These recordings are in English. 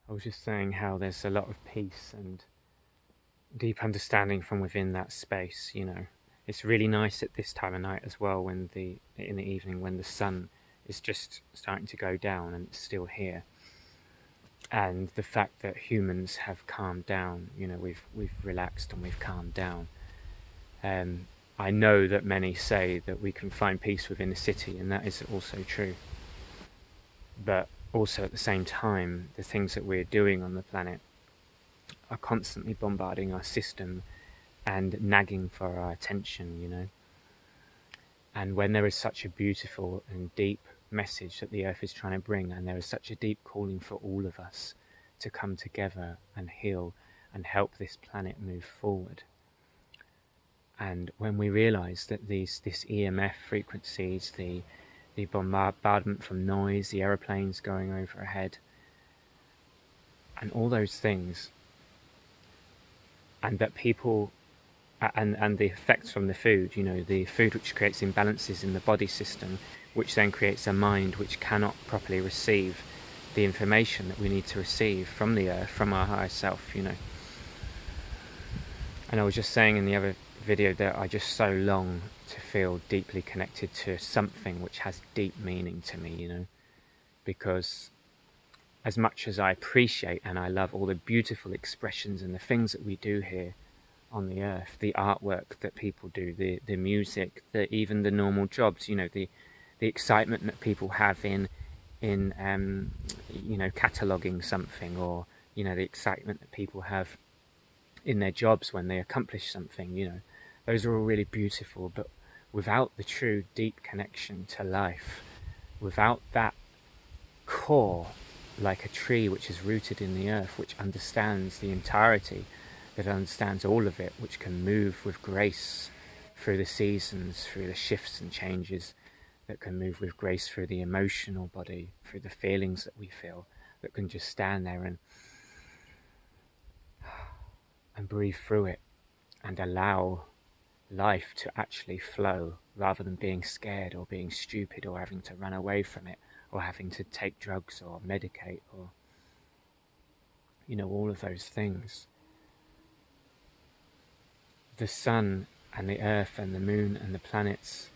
I was just saying how there's a lot of peace and deep understanding from within that space, you know. It's really nice at this time of night as well, when in the evening, when the sun is just starting to go down and it's still here. And the fact that humans have calmed down, you know, we've relaxed and we've calmed down. I know that many say that we can find peace within the city, and that is also true. But also at the same time, the things that we're doing on the planet are constantly bombarding our system and nagging for our attention, you know. And when there is such a beautiful and deep message that the earth is trying to bring, and there is such a deep calling for all of us to come together and heal and help this planet move forward. And when we realize that this EMF frequencies, the bombardment from noise, the aeroplanes going overhead, and all those things, and that people, and the effects from the food, you know, the food which creates imbalances in the body system, which then creates a mind which cannot properly receive the information that we need to receive from the earth, from our higher self, you know. And I was just saying in the other video that I just so long to feel deeply connected to something which has deep meaning to me, you know, because as much as I appreciate and I love all the beautiful expressions and the things that we do here on the earth, the artwork that people do, the music, even the normal jobs, you know, the excitement that people have in you know, cataloguing something, or, you know, the excitement that people have in their jobs when they accomplish something, you know, those are all really beautiful. But without the true deep connection to life, without that core, like a tree which is rooted in the earth, which understands the entirety, that understands all of it, which can move with grace through the seasons, through the shifts and changes, that can move with grace through the emotional body, through the feelings that we feel, that can just stand there and breathe through it and allow life to actually flow, rather than being scared or being stupid or having to run away from it or having to take drugs or medicate, or, you know, all of those things. The sun and the earth and the moon and the planets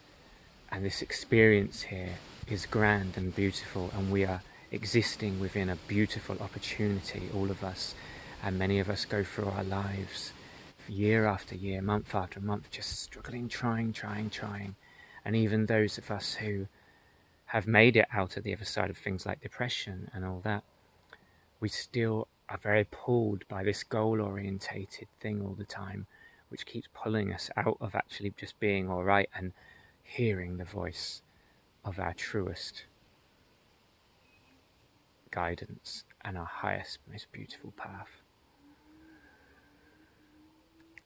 and this experience here is grand and beautiful, and we are existing within a beautiful opportunity, all of us. And many of us go through our lives year after year, month after month, just struggling, trying. And even those of us who have made it out of the other side of things like depression and all that, we still are very pulled by this goal-orientated thing all the time, which keeps pulling us out of actually just being all right and hearing the voice of our truest guidance and our highest, most beautiful path.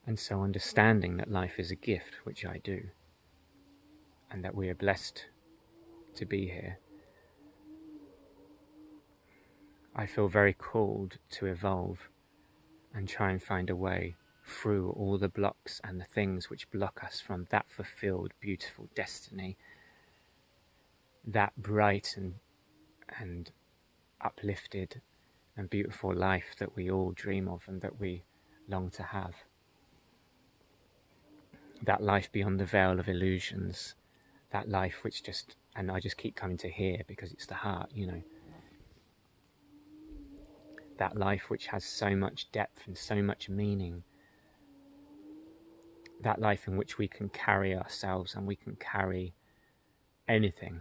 And so understanding that life is a gift, which I do, and that we are blessed to be here, I feel very called to evolve and try and find a way through all the blocks and the things which block us from that fulfilled, beautiful destiny, that bright and uplifted and beautiful life that we all dream of and that we long to have. That life beyond the veil of illusions, that life which just, and I just keep coming to here because it's the heart, you know, that life which has so much depth and so much meaning, that life in which we can carry ourselves and we can carry anything,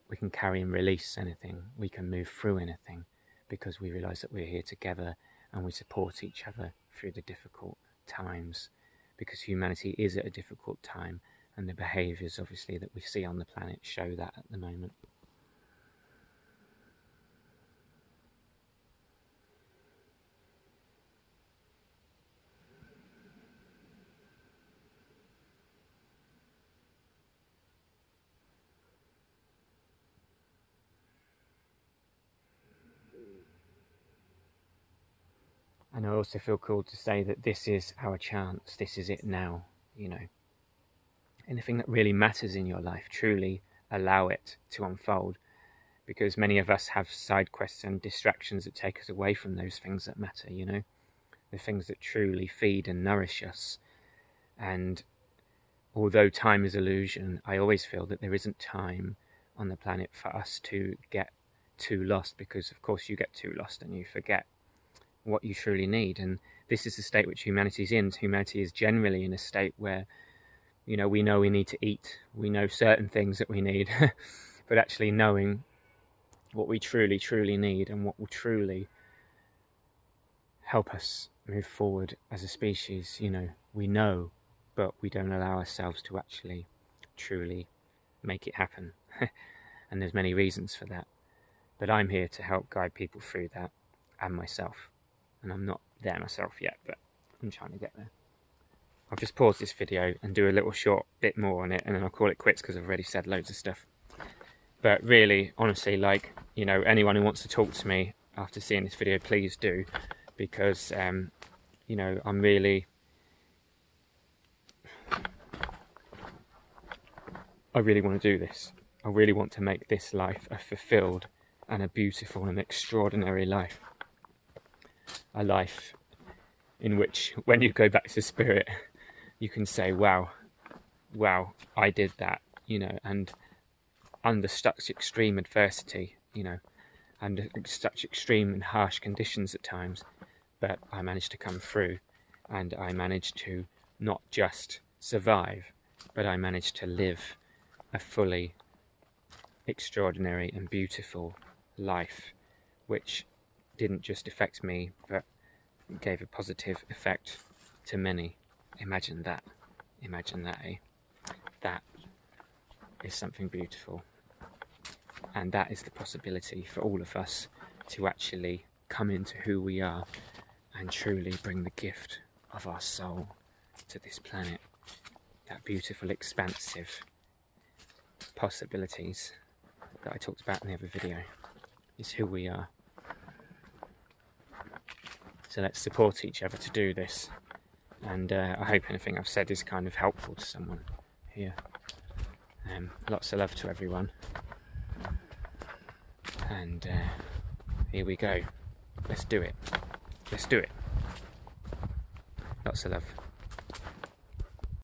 we can carry and release anything, we can move through anything, because we realise that we're here together and we support each other through the difficult times, because humanity is at a difficult time, and the behaviours obviously that we see on the planet show that at the moment. And I also feel called to say that this is our chance, this is it now, you know. Anything that really matters in your life, truly allow it to unfold. because many of us have side quests and distractions that take us away from those things that matter, you know, the things that truly feed and nourish us. And although time is illusion, I always feel that there isn't time on the planet for us to get too lost, because of course you get too lost and you forget what you truly need. And this is the state which humanity is in. Humanity is generally in a state where, you know we need to eat, we know certain things that we need, but actually knowing what we truly need and what will truly help us move forward as a species, you know, we know, but we don't allow ourselves to actually truly make it happen. And there's many reasons for that, but I'm here to help guide people through that, and myself. And I'm not there myself yet, but I'm trying to get there. I'll just pause this video and do a little short bit more on it, and then I'll call it quits because I've already said loads of stuff. But really, honestly, like, you know, anyone who wants to talk to me after seeing this video, please do, because you know, I really want to do this. I really want to make this life a fulfilled and a beautiful and extraordinary life. A life in which, when you go back to spirit, you can say, wow, I did that, you know, and under such extreme adversity, you know, under such extreme and harsh conditions at times, but I managed to come through, and I managed to not just survive, but I managed to live a fully extraordinary and beautiful life, which didn't just affect me, but gave a positive effect to many. Imagine that, eh? That is something beautiful, and that is the possibility for all of us to actually come into who we are and truly bring the gift of our soul to this planet. That beautiful, expansive possibilities that I talked about in the other video is who we are. So let's support each other to do this, and I hope anything I've said is kind of helpful to someone here. Lots of love to everyone, and here we go. Let's do it. Lots of love.